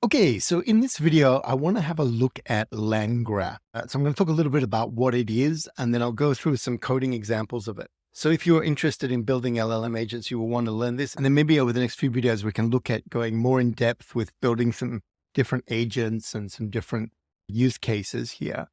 Okay, so in this video, I want to have a look at LangGraph. So I'm going to talk a little bit about what it is, and then I'll go through some coding examples of it. So if you're interested in building LLM agents, you will want to learn this. And then maybe over the next few videos, we can look at going more in depth with building some different agents and some different use cases here.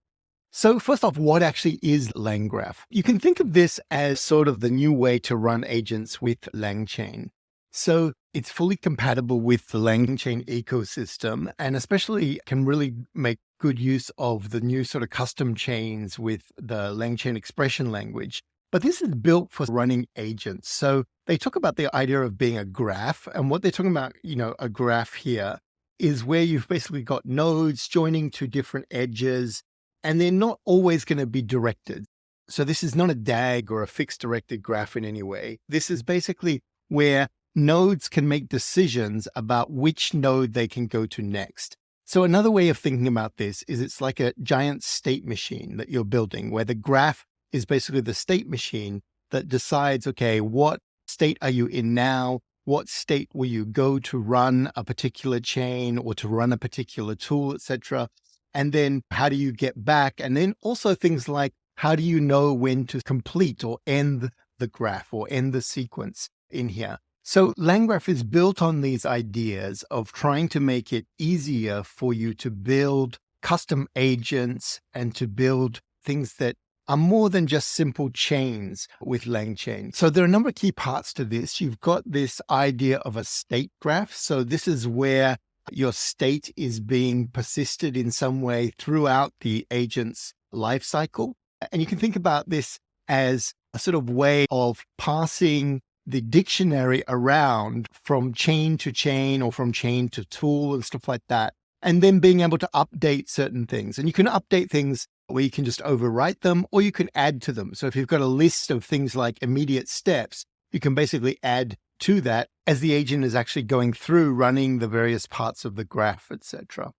So first off, what actually is LangGraph? You can think of this as sort of the new way to run agents with LangChain. So it's fully compatible with the LangChain ecosystem, and especially can really make good use of the new sort of custom chains with the LangChain expression language. But this is built for running agents. So they talk about the idea of being a graph, and what they're talking about, a graph here is where you've basically got nodes joining to different edges, and they're not always going to be directed. So this is not a DAG or a fixed directed graph in any way. This is basically where nodes can make decisions about which node they can go to next. So another way of thinking about this is it's like a giant state machine that you're building, where the graph is basically the state machine that decides, okay, what state are you in now? What state will you go to run a particular chain or to run a particular tool, etc.? And then how do you get back? And then also things like, how do you know when to complete or end the graph or end the sequence in here? So LangGraph is built on these ideas of trying to make it easier for you to build custom agents and to build things that are more than just simple chains with LangChain. So there are a number of key parts to this. You've got this idea of a state graph. So this is where your state is being persisted in some way throughout the agent's lifecycle. And you can think about this as a sort of way of passing the dictionary around from chain to chain or from chain to tool and stuff like that, and then being able to update certain things. And you can update things where you can just overwrite them or you can add to them. So if you've got a list of things like immediate steps, you can basically add to that as the agent is actually going through running the various parts of the graph, etc.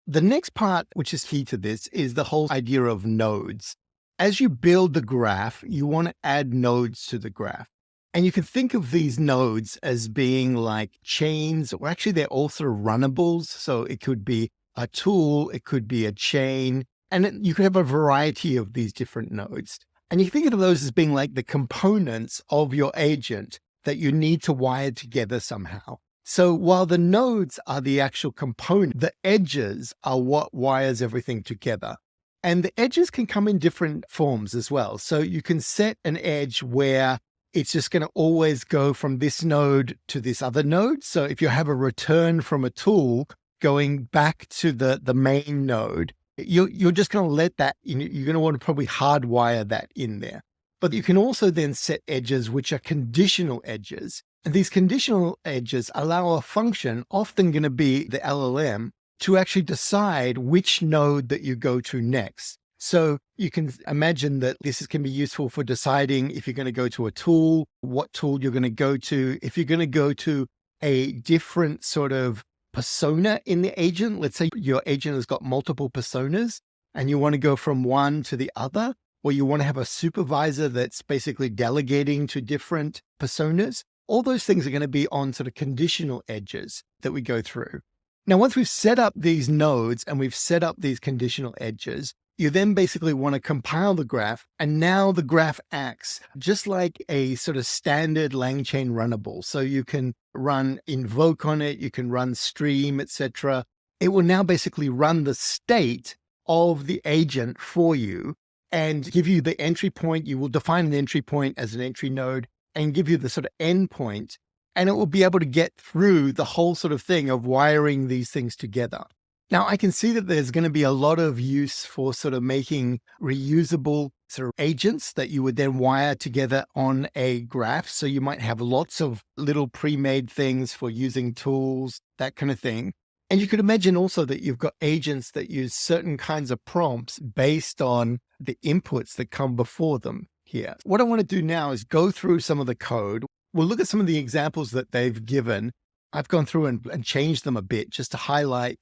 The next part, which is key to this, is the whole idea of nodes. As you build the graph, you want to add nodes to the graph. And you can think of these nodes as being like chains, or actually they're all sort of runnables. So it could be a tool, it could be a chain, and you could have a variety of these different nodes. And you think of those as being like the components of your agent that you need to wire together somehow. So while the nodes are the actual component, the edges are what wires everything together. And the edges can come in different forms as well. So you can set an edge where it's just going to always go from this node to this other node. So if you have a return from a tool going back to the main node, you're just going to let that, you're going to want to probably hardwire that in there. But you can also then set edges which are conditional edges. And these conditional edges allow a function, often going to be the LLM, to actually decide which node that you go to next. So you can imagine that this can be useful for deciding if you're going to go to a tool, what tool you're going to go to. If you're going to go to a different sort of persona in the agent, let's say your agent has got multiple personas and you want to go from one to the other, or you want to have a supervisor that's basically delegating to different personas, all those things are going to be on sort of conditional edges that we go through. Now, once we've set up these nodes and we've set up these conditional edges, you then basically want to compile the graph, and now the graph acts just like a sort of standard LangChain runnable. So you can run invoke on it, you can run stream, etc. It will now basically run the state of the agent for you and give you the entry point. You will define an entry point as an entry node and give you the sort of end point, and it will be able to get through the whole sort of thing of wiring these things together. Now, I can see that there's going to be a lot of use for sort of making reusable sort of agents that you would then wire together on a graph. So you might have lots of little pre-made things for using tools, that kind of thing. And you could imagine also that you've got agents that use certain kinds of prompts based on the inputs that come before them here. What I want to do now is go through some of the code. We'll look at some of the examples that they've given. I've gone through and changed them a bit just to highlight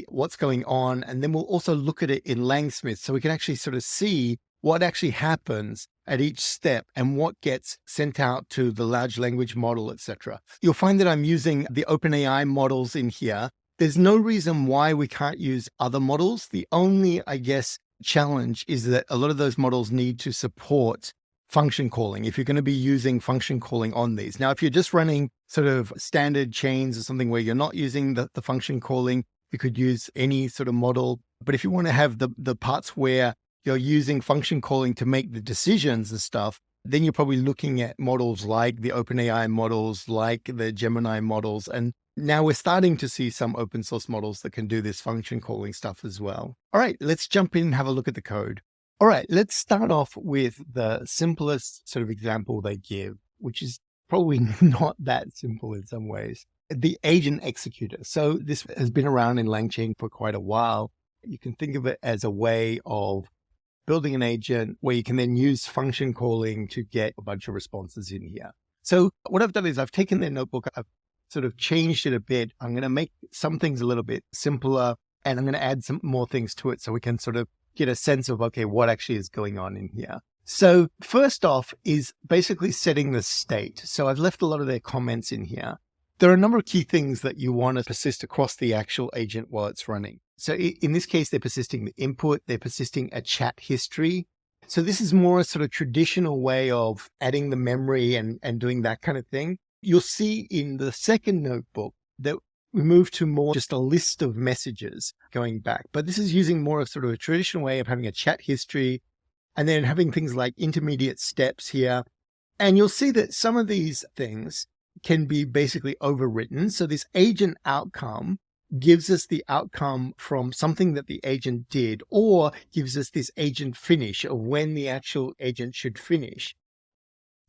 what's going on. And then we'll also look at it in Langsmith so we can actually sort of see what actually happens at each step and what gets sent out to the large language model, etc. You'll find that I'm using the OpenAI models in here. there's no reason why we can't use other models. The only, I guess, challenge is that a lot of those models need to support function calling if you're going to be using function calling on these. Now, if you're just running sort of standard chains or something where you're not using the function calling, you could use any sort of model. But if you want to have the parts where you're using function calling to make the decisions and stuff, then you're probably looking at models like the OpenAI models, like the Gemini models. And now we're starting to see some open source models that can do this function calling stuff as well. All right, let's jump in and have a look at the code. All right, let's start off with the simplest sort of example they give, which is probably not that simple in some ways. The agent executor. So this has been around in LangChain for quite a while. You can think of it as a way of building an agent where you can then use function calling to get a bunch of responses in here. So what I've done is I've taken their notebook, I've sort of changed it a bit. I'm going to make some things a little bit simpler, and I'm going to add some more things to it so we can sort of get a sense of, okay, what actually is going on in here. So first off is basically setting the state. So I've left a lot of their comments in here. There are a number of key things that you want to persist across the actual agent while it's running. So in this case, they're persisting the input, they're persisting a chat history. So this is more a sort of traditional way of adding the memory and doing that kind of thing. You'll see in the second notebook that we move to more just a list of messages going back. But this is using more of sort of a traditional way of having a chat history and then having things like intermediate steps here. And you'll see that some of these things can be basically overwritten. So this agent outcome gives us the outcome from something that the agent did, or gives us this agent finish of when the actual agent should finish.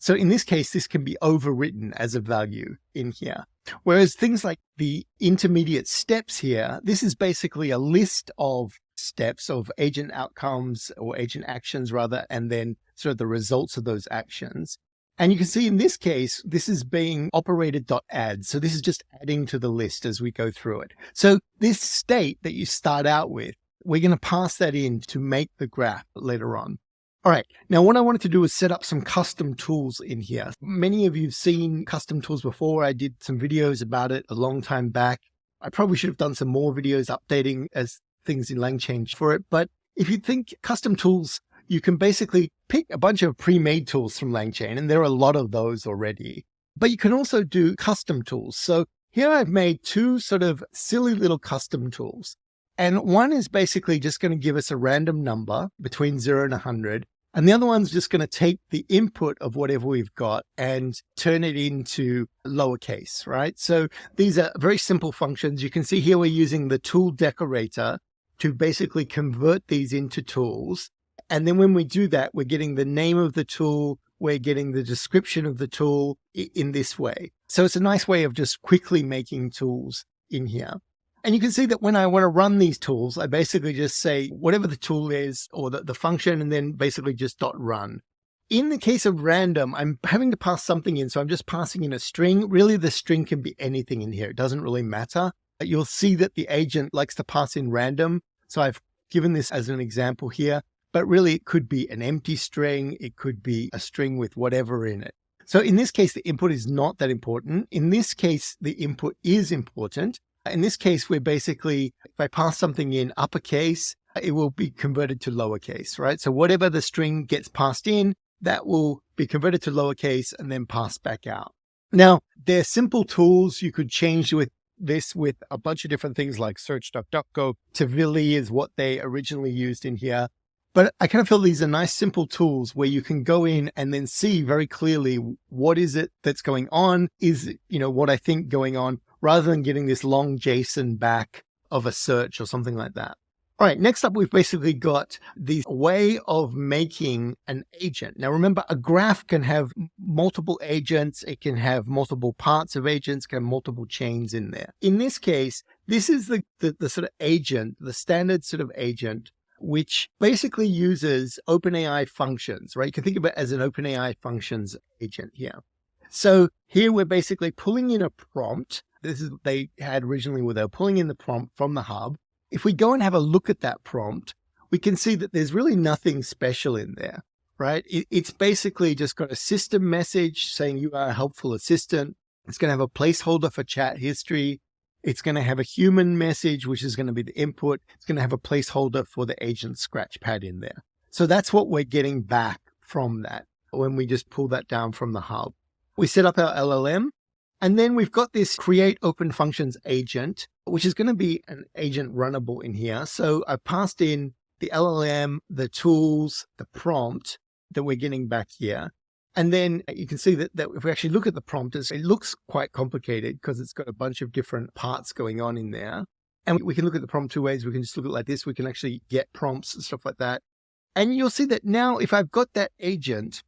So in this case, this can be overwritten as a value in here. Whereas things like the intermediate steps here, this is basically a list of steps of agent outcomes or agent actions rather, and then sort of the results of those actions. And you can see in this case, this is being operated.add. So this is just adding to the list as we go through it. So this state that you start out with, we're going to pass that in to make the graph later on. All right. Now, what I wanted to do is set up some custom tools in here. Many of you have seen custom tools before. I did some videos about it a long time back. I probably should have done some more videos updating as things in LangChain for it. But if you think custom tools, you can basically pick a bunch of pre-made tools from LangChain, and there are a lot of those already. But you can also do custom tools. So here I've made two sort of silly little custom tools. And one is basically just going to give us a random number between 0 and 100. And the other one's just going to take the input of whatever we've got and turn it into lowercase, right? So these are very simple functions. You can see here we're using the tool decorator to basically convert these into tools. And then when we do that, we're getting the name of the tool, we're getting the description of the tool in this way. So it's a nice way of just quickly making tools in here. And you can see that when I want to run these tools, I basically just say whatever the tool is or the function, and then basically just .run. In the case of random, I'm having to pass something in. So I'm just passing in a string. Really, the string can be anything in here. It doesn't really matter. You'll see that the agent likes to pass in random. So I've given this as an example here, but really it could be an empty string. It could be a string with whatever in it. So in this case, the input is not that important. In this case, the input is important. In this case, we're basically, if I pass something in uppercase, it will be converted to lowercase, right? So whatever the string gets passed in, that will be converted to lowercase and then passed back out. Now, they're simple tools. You could change with this with a bunch of different things like search.go. Tvili is what they originally used in here. But I kind of feel these are nice, simple tools where you can go in and then see very clearly what is it that's going on, is, what I think going on, rather than getting this long JSON back of a search or something like that. All right, next up, we've basically got the way of making an agent. Now, remember, a graph can have multiple agents. It can have multiple parts of agents, can have multiple chains in there. In this case, this is the sort of agent, the standard sort of agent, which basically uses OpenAI functions, right? You can think of it as an OpenAI functions agent here. So here we're basically pulling in a prompt. This is what they had originally where they were pulling in the prompt from the hub. If we go and have a look at that prompt, we can see that there's really nothing special in there, right? It's basically just got a system message saying you are a helpful assistant. It's going to have a placeholder for chat history. It's going to have a human message, which is going to be the input. It's going to have a placeholder for the agent scratchpad in there. So that's what we're getting back from that when we just pull that down from the hub. We set up our LLM, and then we've got this create open functions agent, which is going to be an agent runnable in here. So I passed in the LLM, the tools, the prompt that we're getting back here. And then you can see that if we actually look at the prompt, it looks quite complicated because it's got a bunch of different parts going on in there. And we can look at the prompt two ways. We can just look at it like this. We can actually get prompts and stuff like that. And you'll see that now if I've got that agent,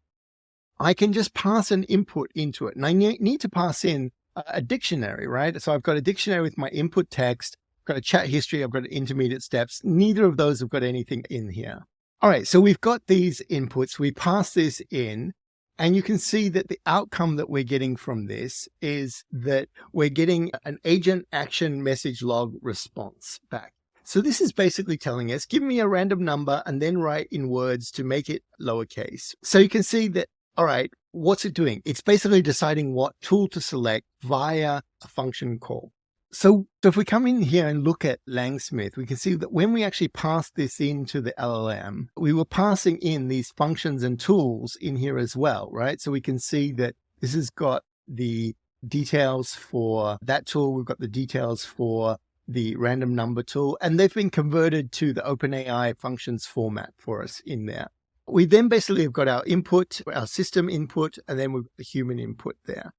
I can just pass an input into it. And I need to pass in a dictionary, right? So I've got a dictionary with my input text, I've got a chat history, I've got intermediate steps. Neither of those have got anything in here. All right, so we've got these inputs. We pass this in, and you can see that the outcome that we're getting from this is that we're getting an agent action message log response back. So this is basically telling us, give me a random number and then write in words to make it lowercase. So you can see that, all right, what's it doing? It's basically deciding what tool to select via a function call. So if we come in here and look at Langsmith, we can see that when we actually pass this into the LLM, we were passing in these functions and tools in here as well, right? So we can see that this has got the details for that tool. We've got the details for the random number tool, and they've been converted to the OpenAI functions format for us in there. We then basically have got our input, our system input, and then we've got the human input there.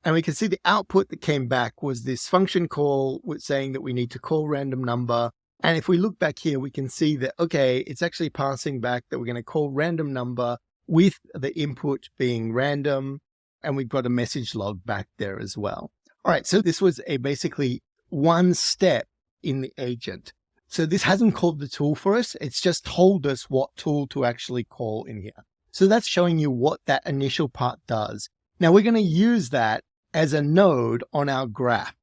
And we can see the output that came back was this function call with saying that we need to call random number. And if we look back here, we can see that, okay, it's actually passing back that we're going to call random number with the input being random. And we've got a message log back there as well. All right, so this was basically one step in the agent. So this hasn't called the tool for us. It's just told us what tool to actually call in here. So that's showing you what that initial part does. Now we're going to use that as a node on our graph.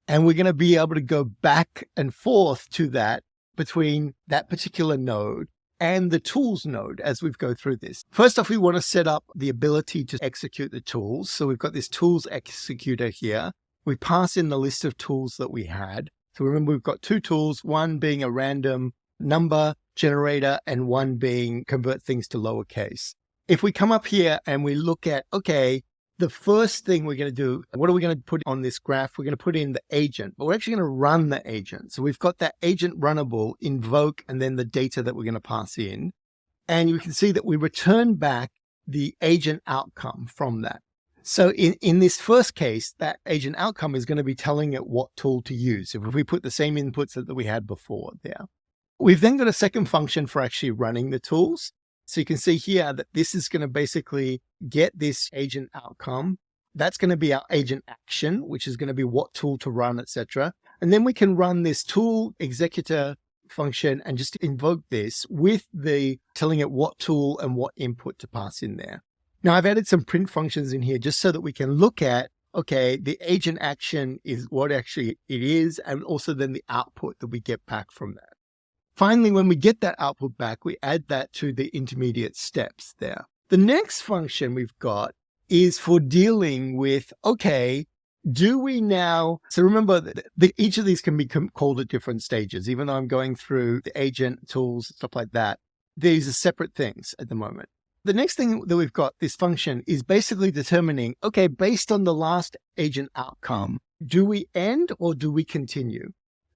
And we're going to be able to go back and forth to that between that particular node and the tools node as we go through this. First off, we want to set up the ability to execute the tools. So we've got this tools executor here. We pass in the list of tools that we had. So remember, we've got two tools, one being a random number generator and one being convert things to lowercase. If we come up here and we look at, okay, the first thing we're going to do, what are we going to put on this graph? We're going to put in the agent, but we're actually going to run the agent. So we've got that agent runnable, invoke, and then the data that we're going to pass in. And you can see that we return back the agent outcome from that. So in this first case, that agent outcome is going to be telling it what tool to use. If we put the same inputs that we had before there. We've then got a second function for actually running the tools. So you can see here that this is going to basically get this agent outcome. That's going to be our agent action, which is going to be what tool to run, etc. And then we can run this tool executor function and just invoke this with the telling it what tool and what input to pass in there. Now I've added some print functions in here just so that we can look at, okay, the agent action is what actually it is, and also then the output that we get back from that. Finally, when we get that output back, we add that to the intermediate steps there. The next function we've got is for dealing with, okay, do we now, so remember that each of these can be called at different stages, even though I'm going through the agent tools, stuff like that. These are separate things at the moment. The next thing that we've got, this function, is basically determining, okay, based on the last agent outcome, do we end or do we continue?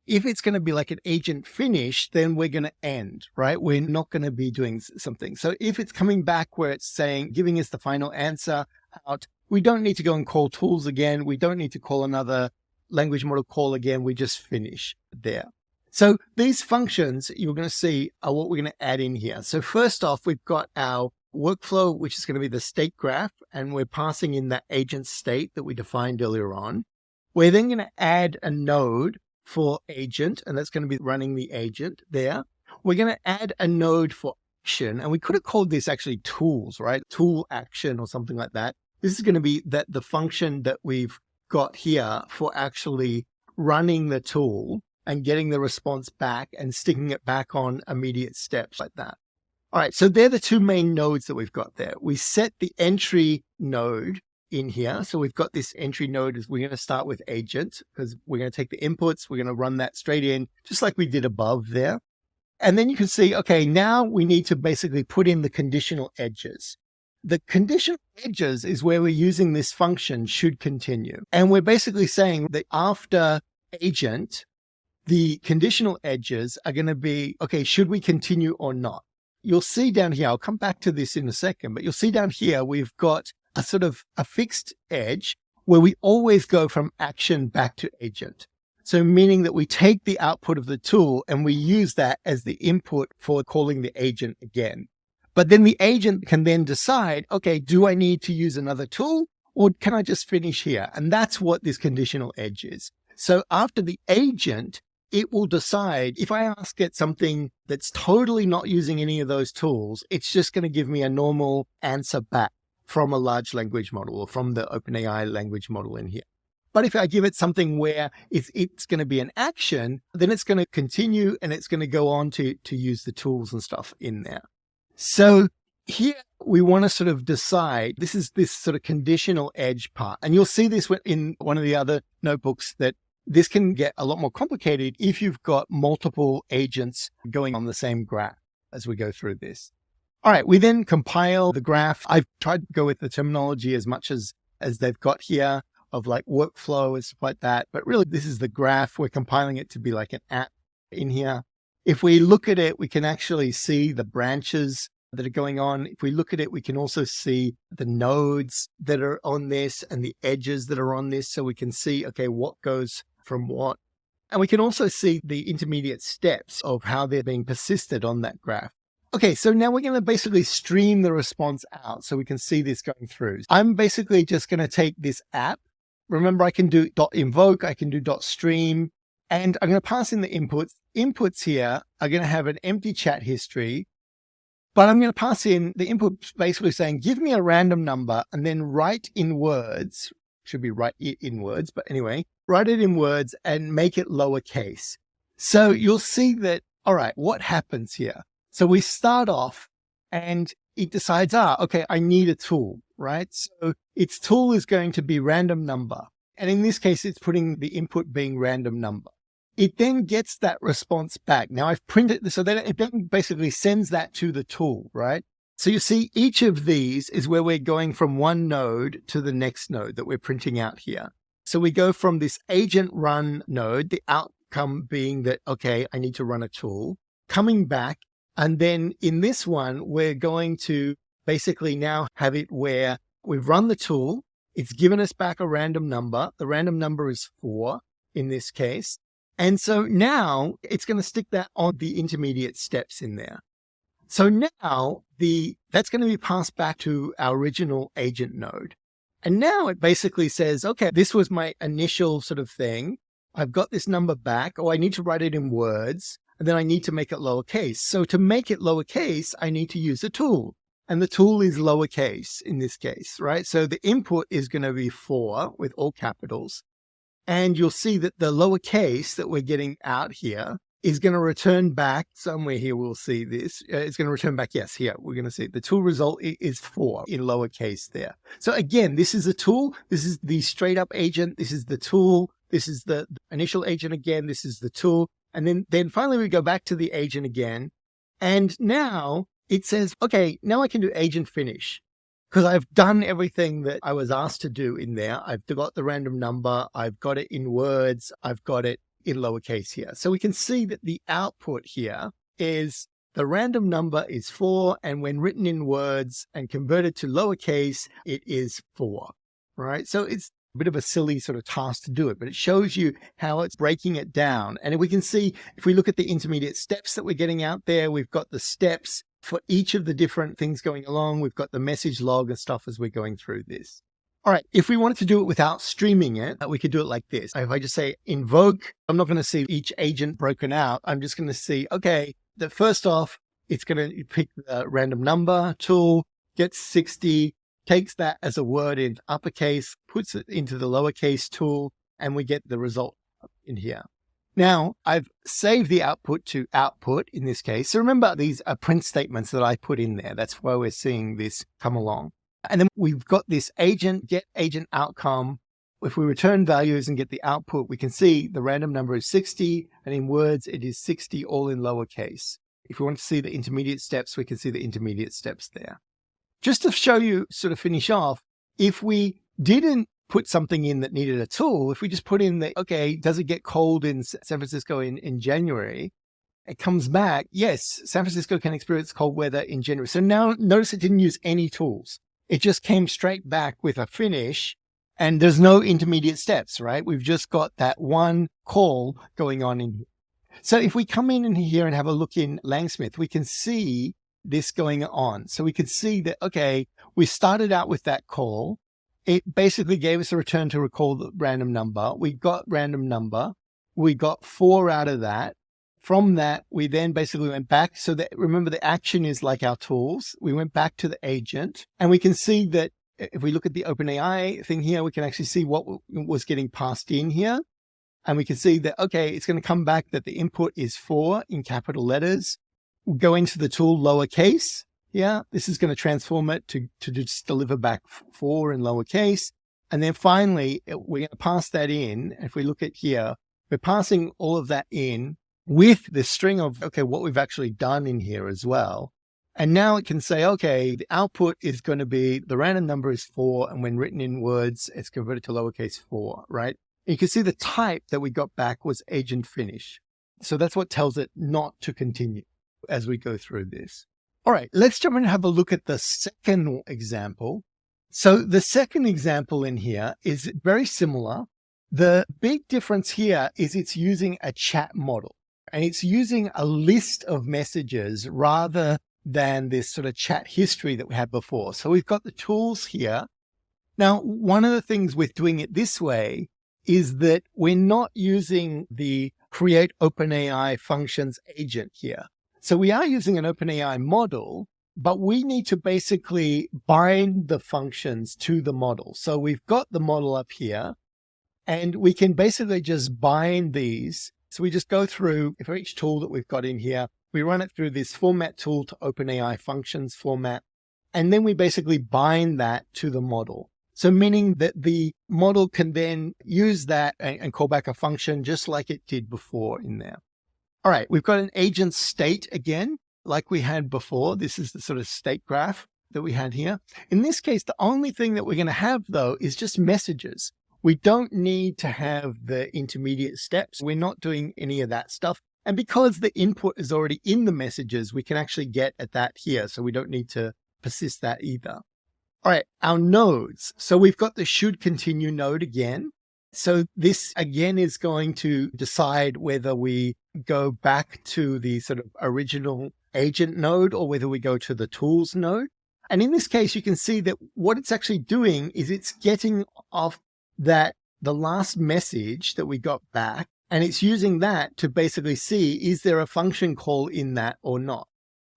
If it's going to be like an agent finish, then we're going to end, right? We're not going to be doing something. So if it's coming back where it's saying, giving us the final answer out, we don't need to go and call tools again. We don't need to call another language model call again. We just finish there. So these functions you're going to see are what we're going to add in here. So first off, we've got our workflow, which is going to be the state graph, and we're passing in that agent state that we defined earlier on. We're then going to add a node for agent, and that's going to be running the agent there. We're going to add a node for action, and we could have called this actually tools, right? Tool action or something like that. This is going to be the function that we've got here for actually running the tool and getting the response back and sticking it back on immediate steps like that. All right, so they're the two main nodes that we've got there. We set the entry node in here. So we've got this entry node. We're going to start with agent because we're going to take the inputs. We're going to run that straight in, just like we did above there. And then you can see, okay, now we need to basically put in the conditional edges. The conditional edges is where we're using this function should continue. And we're basically saying that after agent, the conditional edges are going to be, okay, should we continue or not? You'll see down here, I'll come back to this in a second, but you'll see down here, we've got a sort of a fixed edge where we always go from action back to agent. So meaning that we take the output of the tool and we use that as the input for calling the agent again. But then the agent can then decide, okay, do I need to use another tool or can I just finish here? And that's what this conditional edge is. So after the agent, it will decide if I ask it something that's totally not using any of those tools, it's just going to give me a normal answer back from a large language model or from the OpenAI language model in here. But if I give it something where it's going to be an action, then it's going to continue and it's going to go on to use the tools and stuff in there. So here we want to sort of decide, this is this sort of conditional edge part. And you'll see this in one of the other notebooks that this can get a lot more complicated if you've got multiple agents going on the same graph as we go through this. All right, we then compile the graph. I've tried to go with the terminology as much as they've got here of like workflow and stuff like that. But really, this is the graph. We're compiling it to be like an app in here. If we look at it, we can actually see the branches that are going on. If we look at it, we can also see the nodes that are on this and the edges that are on this. So we can see, okay, what goes from what. And we can also see the intermediate steps of how they're being persisted on that graph. Okay, so now we're going to basically stream the response out so we can see this going through. I'm basically just going to take this app. Remember, I can do .invoke, I can do .stream, and I'm going to pass in the inputs. Inputs here are going to have an empty chat history, but I'm going to pass in the input basically saying, give me a random number and then write in words, should be write it in words, but anyway, write it in words and make it lowercase. So you'll see that, all right, what happens here? So we start off and it decides, okay, I need a tool, right? So its tool is going to be random number. And in this case, it's putting the input being random number. It then gets that response back. Now I've printed, so then it then basically sends that to the tool, right? So you see each of these is where we're going from one node to the next node that we're printing out here. So we go from this agent run node, the outcome being that, okay, I need to run a tool, coming back. And then in this one, we're going to basically now have it where we've run the tool. It's given us back a random number. The random number is 4 in this case. And so now it's going to stick that on the intermediate steps in there. So now that's going to be passed back to our original agent node. And now it basically says, okay, this was my initial sort of thing. I've got this number back. Oh, I need to write it in words. And then I need to make it lowercase. So to make it lowercase, I need to use a tool. And the tool is lowercase in this case, right? So the input is going to be 4 with all capitals. And you'll see that the lowercase that we're getting out here is going to return back somewhere here. We'll see this. It's going to return back. Yes, here we're going to see the tool result is 4 in lowercase there. So again, this is a tool. This is the straight up agent. This is the tool. This is the initial agent again. This is the tool. And then finally we go back to the agent again. And now it says, okay, now I can do agent finish because I've done everything that I was asked to do in there. I've got the random number. I've got it in words. I've got it in lowercase here. So we can see that the output here is the random number is 4. And when written in words and converted to lowercase, it is 4, right? So it's a bit of a silly sort of task to do it, but it shows you how it's breaking it down. And we can see if we look at the intermediate steps that we're getting out there, we've got the steps for each of the different things going along. We've got the message log and stuff as we're going through this. All right, if we wanted to do it without streaming it, we could do it like this. If I just say invoke, I'm not going to see each agent broken out. I'm just going to see, okay, that first off, it's going to pick the random number tool, gets 60, takes that as a word in uppercase, puts it into the lowercase tool, and we get the result in here. Now, I've saved the output to output in this case. So remember, these are print statements that I put in there. That's why we're seeing this come along. And then we've got this agent, get agent outcome. If we return values and get the output, we can see the random number is 60, and in words, it is 60, all in lowercase. If we want to see the intermediate steps, we can see the intermediate steps there. Just to show you, sort of finish off, if we didn't put something in that needed a tool, if we just put in the, okay, does it get cold in San Francisco in January? It comes back, yes, San Francisco can experience cold weather in January. So now notice it didn't use any tools. It just came straight back with a finish, and there's no intermediate steps, right? We've just got that one call going on in here. So if we come in here and have a look in Langsmith, we can see this going on. So we could see that, okay, we started out with that call. It basically gave us a return to recall the random number. We got random number. We got 4 out of that. From that, we then basically went back. So that, remember, the action is like our tools. We went back to the agent, and we can see that if we look at the OpenAI thing here, we can actually see what was getting passed in here. And we can see that, okay, it's going to come back that the input is 4 in capital letters. We'll go into the tool lowercase. Yeah, this is going to transform it to just deliver back 4 in lowercase. And then finally, we're going to pass that in. If we look at here, we're passing all of that in with the string of, okay, what we've actually done in here as well. And now it can say, okay, the output is going to be, the random number is 4. And when written in words, it's converted to lowercase 4, right? And you can see the type that we got back was agent finish. So that's what tells it not to continue as we go through this. All right, let's jump in and have a look at the second example. So the second example in here is very similar. The big difference here is it's using a chat model, and it's using a list of messages rather than this sort of chat history that we had before. So we've got the tools here. Now, one of the things with doing it this way is that we're not using the create OpenAI functions agent here. So we are using an OpenAI model, but we need to basically bind the functions to the model. So we've got the model up here, and we can basically just bind these. So we just go through, for each tool that we've got in here, we run it through this format tool to OpenAI functions format, and then we basically bind that to the model. So meaning that the model can then use that and call back a function just like it did before in there. All right, we've got an agent state again, like we had before. This is the sort of state graph that we had here. In this case, the only thing that we're going to have, though, is just messages. We don't need to have the intermediate steps. We're not doing any of that stuff. And because the input is already in the messages, we can actually get at that here. So we don't need to persist that either. All right, our nodes. So we've got the should continue node again. So this again is going to decide whether we go back to the sort of original agent node or whether we go to the tools node. And in this case, you can see that what it's actually doing is it's getting off that the last message that we got back, and it's using that to basically see, is there a function call in that or not?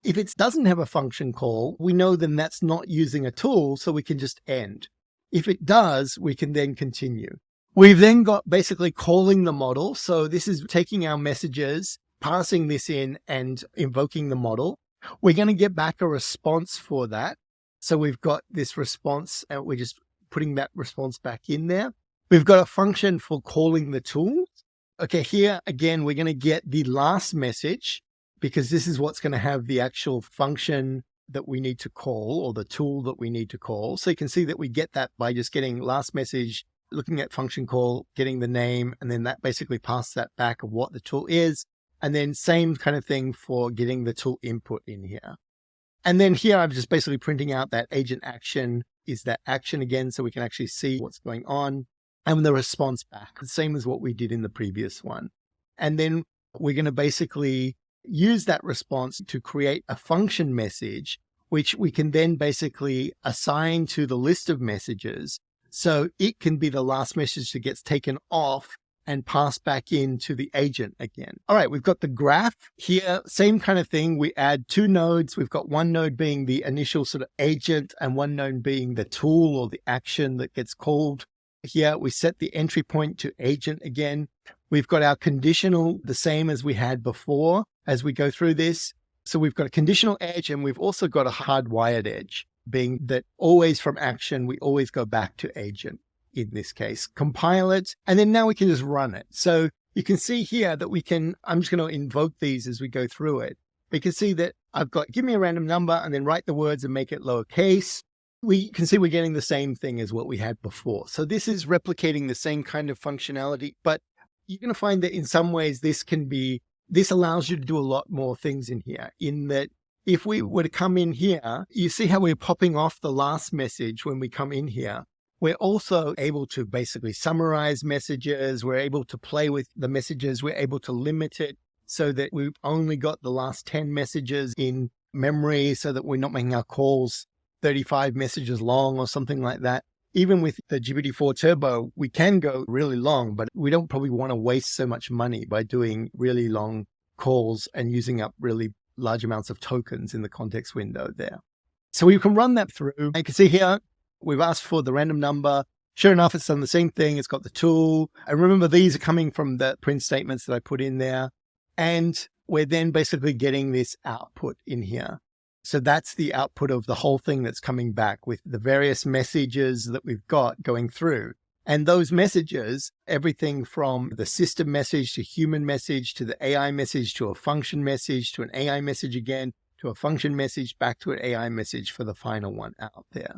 If it doesn't have a function call, we know then that's not using a tool, so we can just end. If it does, we can then continue. We've then got basically calling the model. So this is taking our messages, passing this in and invoking the model. We're going to get back a response for that. So we've got this response and we're just putting that response back in there. We've got a function for calling the tool. Okay, here again, we're going to get the last message because this is what's going to have the actual function that we need to call or the tool that we need to call. So you can see that we get that by just getting last message, looking at function call, getting the name, and then that basically passes that back of what the tool is. And then same kind of thing for getting the tool input in here. And then here I'm just basically printing out that agent action is that action again, so we can actually see what's going on and the response back, the same as what we did in the previous one. And then we're going to basically use that response to create a function message, which we can then basically assign to the list of messages. So it can be the last message that gets taken off and passed back into the agent again. All right, we've got the graph here, same kind of thing. We add 2 nodes. We've got one node being the initial sort of agent and one node being the tool or the action that gets called. Here we set the entry point to agent again. We've got our conditional, the same as we had before as we go through this. So we've got a conditional edge and we've also got a hardwired edge. being that always from action, we always go back to agent in this case, compile it, and then now we can just run it. So you can see here that I'm just going to invoke these as we go through it. We can see that I've got, give me a random number and then write the words and make it lowercase. We can see we're getting the same thing as what we had before. So this is replicating the same kind of functionality, but you're going to find that in some ways this allows you to do a lot more things in here, in that if we were to come in here, you see how we're popping off the last message when we come in here. We're also able to basically summarize messages. We're able to play with the messages. We're able to limit it so that we've only got the last 10 messages in memory so that we're not making our calls 35 messages long or something like that. Even with the GPT-4 Turbo, we can go really long, but we don't probably want to waste so much money by doing really long calls and using up really large amounts of tokens in the context window there. So we can run that through. You can see here, we've asked for the random number. Sure enough, it's done the same thing. It's got the tool. And remember, these are coming from the print statements that I put in there. And we're then basically getting this output in here. So that's the output of the whole thing that's coming back with the various messages that we've got going through. And those messages, everything from the system message to human message to the AI message to a function message to an AI message again to a function message back to an AI message for the final one out there.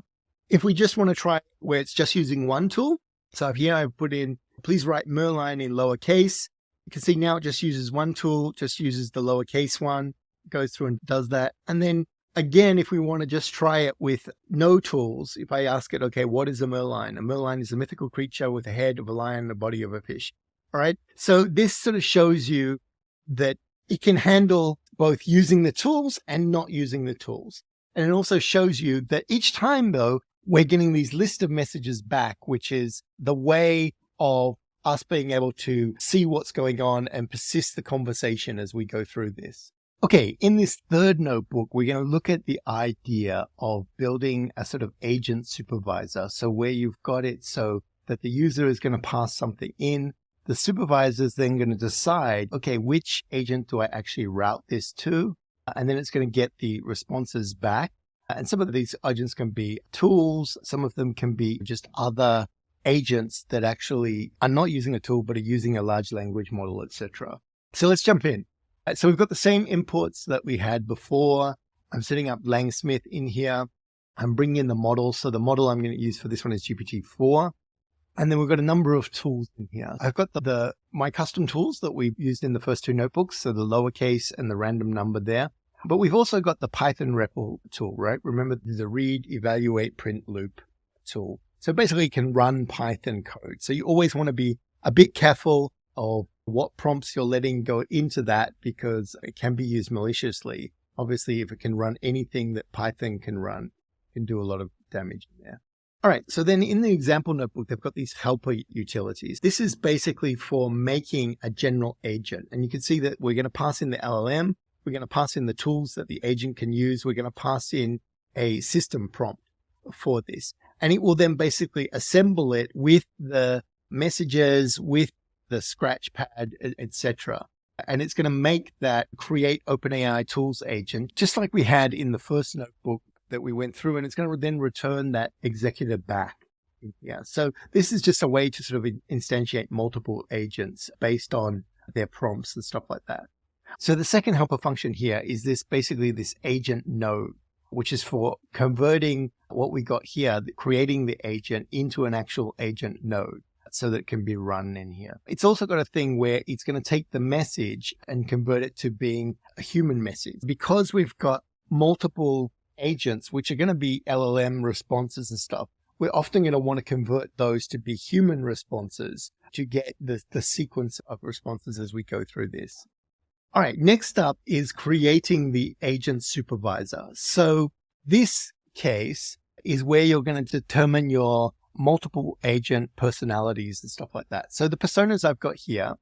If we just want to try where it's just using one tool, so here I've put in, please write Merline in lowercase. You can see now it just uses one tool, just uses the lowercase one, goes through and does that. And then again, if we want to just try it with no tools, if I ask it, okay, what is a Merline? A Merline is a mythical creature with a head of a lion and a body of a fish. All right. So this sort of shows you that it can handle both using the tools and not using the tools. And it also shows you that each time, though, we're getting these list of messages back, which is the way of us being able to see what's going on and persist the conversation as we go through this. Okay, in this third notebook, we're going to look at the idea of building a sort of agent supervisor. So where you've got it so that the user is going to pass something in, the supervisor is then going to decide, okay, which agent do I actually route this to? And then it's going to get the responses back. And some of these agents can be tools. Some of them can be just other agents that actually are not using a tool, but are using a large language model, etc. So let's jump in. So we've got the same imports that we had before. I'm setting up Langsmith in here. I'm bringing in the model. So the model I'm going to use for this one is GPT-4. And then we've got a number of tools in here. I've got my custom tools that we've used in the first two notebooks. So the lowercase and the random number there. But we've also got the Python REPL tool, right? Remember, there's a read, evaluate, print loop tool. So basically it can run Python code. So you always want to be a bit careful of what prompts you're letting go into that because it can be used maliciously. Obviously, if it can run anything that Python can run, it can do a lot of damage in there. All right, so then in the example notebook, they've got these helper utilities. This is basically for making a general agent. And you can see that we're going to pass in the LLM. We're going to pass in the tools that the agent can use. We're going to pass in a system prompt for this. And it will then basically assemble it with the messages, with the scratch pad, etc. And it's going to make that create OpenAI tools agent, just like we had in the first notebook that we went through. And it's going to then return that executor back. Yeah. So this is just a way to sort of instantiate multiple agents based on their prompts and stuff like that. So the second helper function here is basically this agent node, which is for converting what we got here, creating the agent into an actual agent node so that it can be run in here. It's also got a thing where it's going to take the message and convert it to being a human message. Because we've got multiple agents, which are going to be LLM responses and stuff, we're often going to want to convert those to be human responses to get the sequence of responses as we go through this. All right, next up is creating the agent supervisor. So this case is where you're going to determine your multiple agent personalities and stuff like that. So the personas I've got here,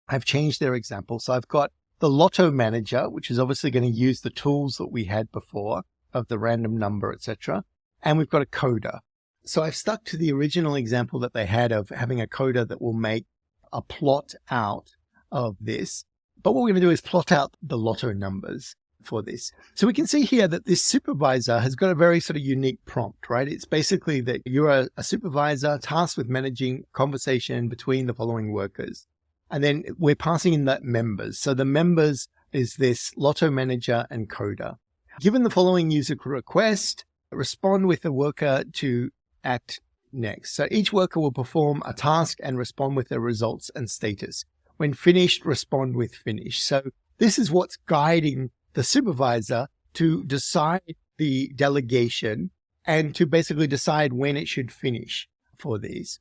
I've changed their example. So I've got the lotto manager, which is obviously going to use the tools that we had before of the random number, etc. And we've got a coder. So I've stuck to the original example that they had of having a coder that will make a plot out of this. But what we're going to do is plot out the lotto numbers. for this. So we can see here that this supervisor has got a very sort of unique prompt, right? It's basically that you're a supervisor tasked with managing conversation between the following workers. And then we're passing in that members. So the members is this Lotto manager and coder. Given the following user request, respond with a worker to act next. So each worker will perform a task and respond with their results and status. When finished, respond with finish. So this is what's guiding the supervisor to decide the delegation and to basically decide when it should finish for these.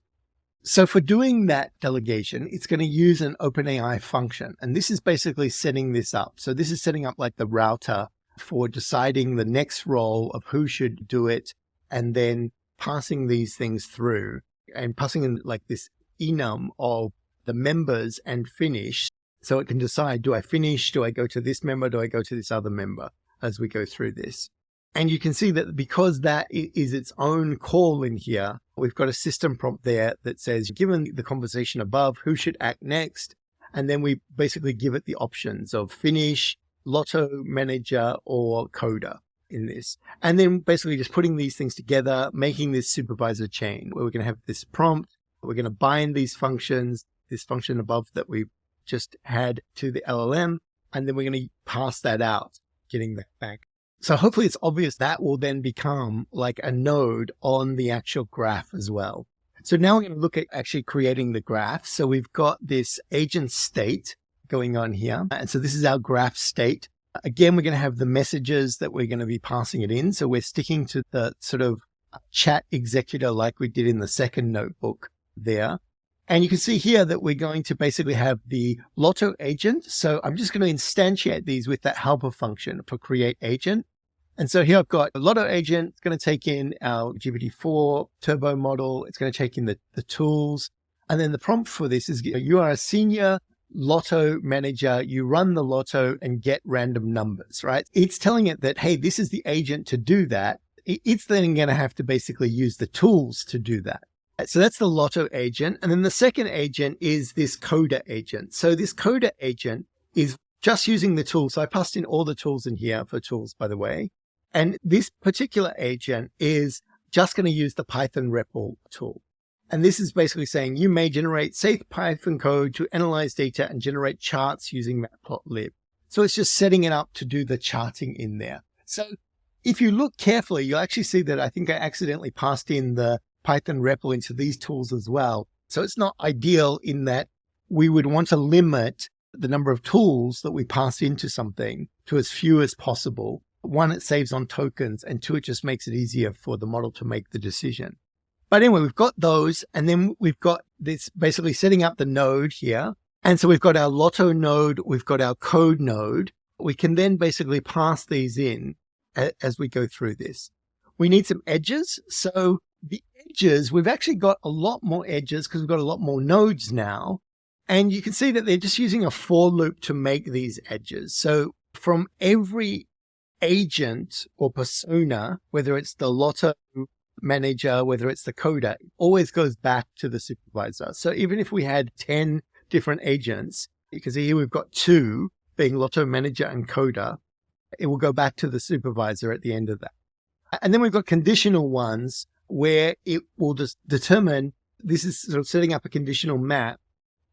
So for doing that delegation, it's going to use an OpenAI function. And this is basically setting this up. So this is setting up like the router for deciding the next role of who should do it, and then passing these things through and passing in like this enum of the members and finish. So it can decide, do I finish? Do I go to this member? Do I go to this other member as we go through this? And you can see that because that is its own call in here, we've got a system prompt there that says, given the conversation above, who should act next? And then we basically give it the options of finish, Lotto manager, or coder in this. And then basically just putting these things together, making this supervisor chain where we're going to have this prompt, we're going to bind these functions, this function above that we've just had to the LLM, and then we're going to pass that out, getting that back. So hopefully it's obvious that will then become like a node on the actual graph as well. So now we're going to look at actually creating the graph. So we've got this agent state going on here. And so this is our graph state. Again, we're going to have the messages that we're going to be passing it in. So we're sticking to the sort of chat executor like we did in the second notebook there. And you can see here that we're going to basically have the Lotto agent. So I'm just going to instantiate these with that helper function for create agent. And so here I've got a Lotto agent. It's going to take in our GPT-4 turbo model. It's going to take in the tools. And then the prompt for this is you are a senior Lotto manager. You run the Lotto and get random numbers, right? It's telling it that, hey, this is the agent to do that. It's then going to have to basically use the tools to do that. So that's the Lotto agent. And then the second agent is this coder agent. So this coder agent is just using the tools. So I passed in all the tools in here for tools, by the way. And this particular agent is just going to use the Python REPL tool. And this is basically saying you may generate safe Python code to analyze data and generate charts using matplotlib. So it's just setting it up to do the charting in there. So if you look carefully, you'll actually see that I think I accidentally passed in the Python REPL into these tools as well. So it's not ideal in that we would want to limit the number of tools that we pass into something to as few as possible. One, it saves on tokens, and two, it just makes it easier for the model to make the decision. But anyway, we've got those, and then we've got this basically setting up the node here. And so we've got our Lotto node, we've got our code node. We can then basically pass these in as we go through this. We need some edges. So the edges, we've actually got a lot more edges because we've got a lot more nodes now. And you can see that they're just using a for loop to make these edges. So from every agent or persona, whether it's the Lotto manager, whether it's the coder, it always goes back to the supervisor. So even if we had 10 different agents, you can see here we've got 2 being Lotto manager and coder, it will go back to the supervisor at the end of that. And then we've got conditional ones where it will just determine, this is sort of setting up a conditional map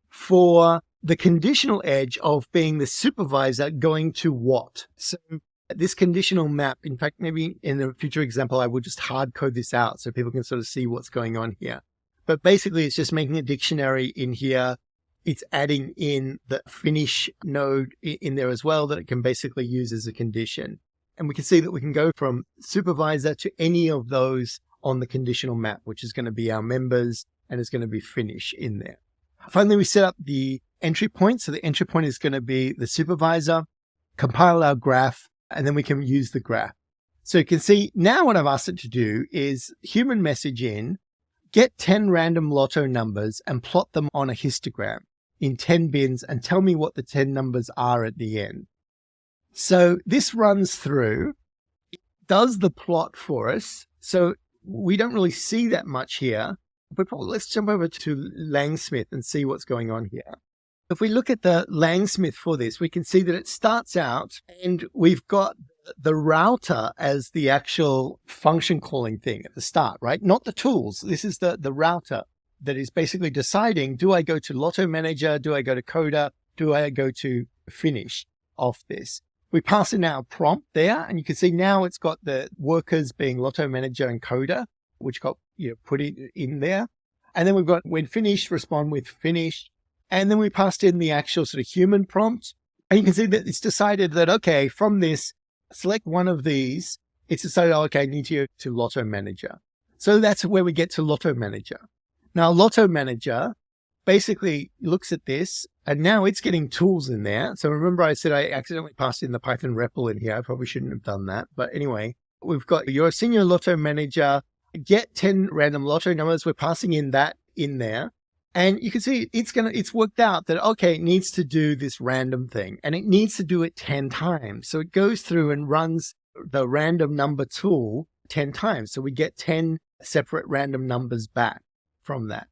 for the conditional edge of being the supervisor going to what. So this conditional map, in fact, maybe in a future example, I would just hard code this out so people can sort of see what's going on here. But basically, it's just making a dictionary in here. It's adding in the finish node in there as well that it can basically use as a condition. And we can see that we can go from supervisor to any of those on the conditional map, which is going to be our members, and it's going to be finish in there. Finally, we set up the entry point. So the entry point is going to be the supervisor, compile our graph, and then we can use the graph. So you can see now what I've asked it to do is human message in, get 10 random Lotto numbers and plot them on a histogram in 10 bins and tell me what the 10 numbers are at the end. So this runs through, it does the plot for us. So we don't really see that much here, but let's jump over to Langsmith and see what's going on here. If we look at the Langsmith for this, we can see that it starts out and we've got the router as the actual function calling thing at the start, right? Not the tools. This is the router that is basically deciding, do I go to Lotto Manager? Do I go to Coda? Do I go to Finish off this? We pass in our prompt there, and you can see now it's got the workers being Lotto Manager and Coda, which got put in there. And then we've got when finished, respond with finish. And then we passed in the actual sort of human prompt. And you can see that it's decided that, okay, from this, select one of these. It's decided, okay, I need to go to Lotto Manager. So that's where we get to Lotto Manager. Now, Lotto Manager basically looks at this, and now it's getting tools in there. So remember I said I accidentally passed in the Python REPL in here. I probably shouldn't have done that. But anyway, we've got your senior Lotto Manager, get 10 random Lotto numbers. We're passing in that in there. And you can see it's worked out that, okay, it needs to do this random thing, and it needs to do it 10 times. So it goes through and runs the random number tool 10 times. So we get 10 separate random numbers back from that.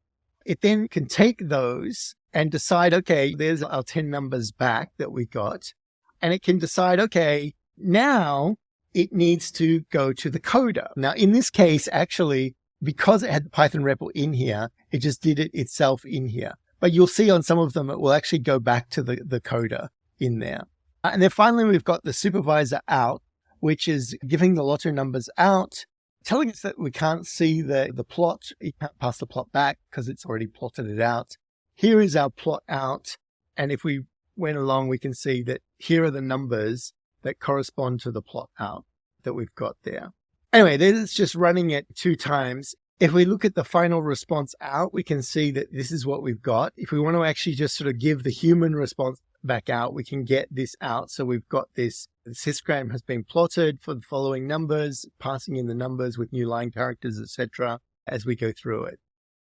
It then can take those and decide, okay, there's our 10 numbers back that we got. And it can decide, okay, now it needs to go to the coda. Now, in this case, actually, because it had the Python REPL in here, it just did it itself in here. But you'll see on some of them, it will actually go back to the coda in there. And then finally, we've got the supervisor out, which is giving the Lotto numbers out, telling us that we can't see the plot. You can't pass the plot back because it's already plotted it out. Here is our plot out. And if we went along, we can see that here are the numbers that correspond to the plot out that we've got there. Anyway, it's just running it 2 times. If we look at the final response out, we can see that this is what we've got. If we want to actually just sort of give the human response back out, we can get this out. So we've got this histogram has been plotted for the following numbers, passing in the numbers with new line characters, etc., as we go through it.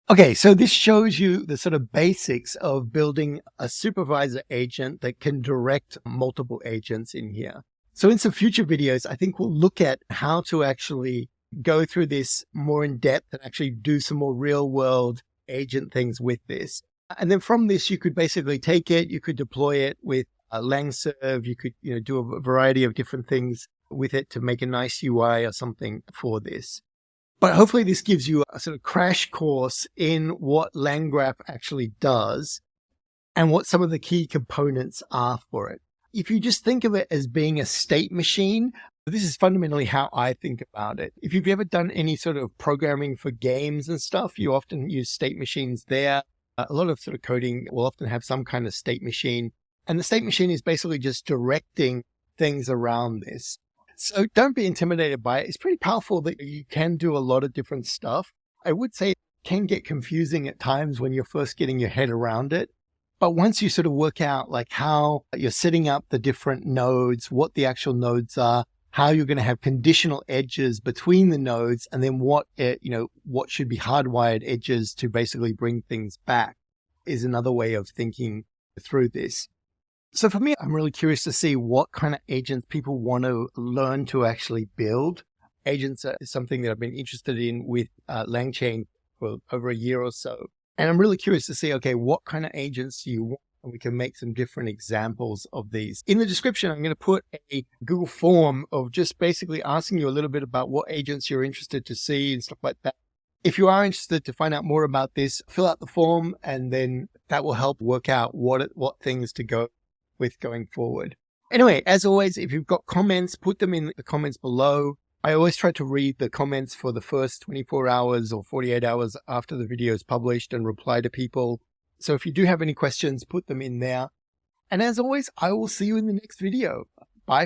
Okay, so this shows you the sort of basics of building a supervisor agent that can direct multiple agents in here. So in some future videos, I think we'll look at how to actually go through this more in depth and actually do some more real world agent things with this. And then from this, you could basically take it, you could deploy it with a LangServe, you could do a variety of different things with it to make a nice UI or something for this. But hopefully this gives you a sort of crash course in what LangGraph actually does and what some of the key components are for it. If you just think of it as being a state machine, this is fundamentally how I think about it. If you've ever done any sort of programming for games and stuff, you often use state machines there. A lot of sort of coding will often have some kind of state machine. And the state machine is basically just directing things around this. So don't be intimidated by it. It's pretty powerful that you can do a lot of different stuff. I would say it can get confusing at times when you're first getting your head around it. But once you sort of work out like how you're setting up the different nodes, what the actual nodes are, how you're going to have conditional edges between the nodes, and then what should be hardwired edges to basically bring things back is another way of thinking through this. So for me, I'm really curious to see what kind of agents people want to learn to actually build. Agents are something that I've been interested in with LangChain for over a year or so. And I'm really curious to see, okay, what kind of agents do you want? And we can make some different examples of these. In the description, I'm going to put a Google form of just basically asking you a little bit about what agents you're interested to see and stuff like that. If you are interested to find out more about this, fill out the form, and then that will help work out what things to go with going forward. Anyway, as always, if you've got comments, put them in the comments below. I always try to read the comments for the first 24 hours or 48 hours after the video is published and reply to people. So if you do have any questions, put them in there. And as always, I will see you in the next video.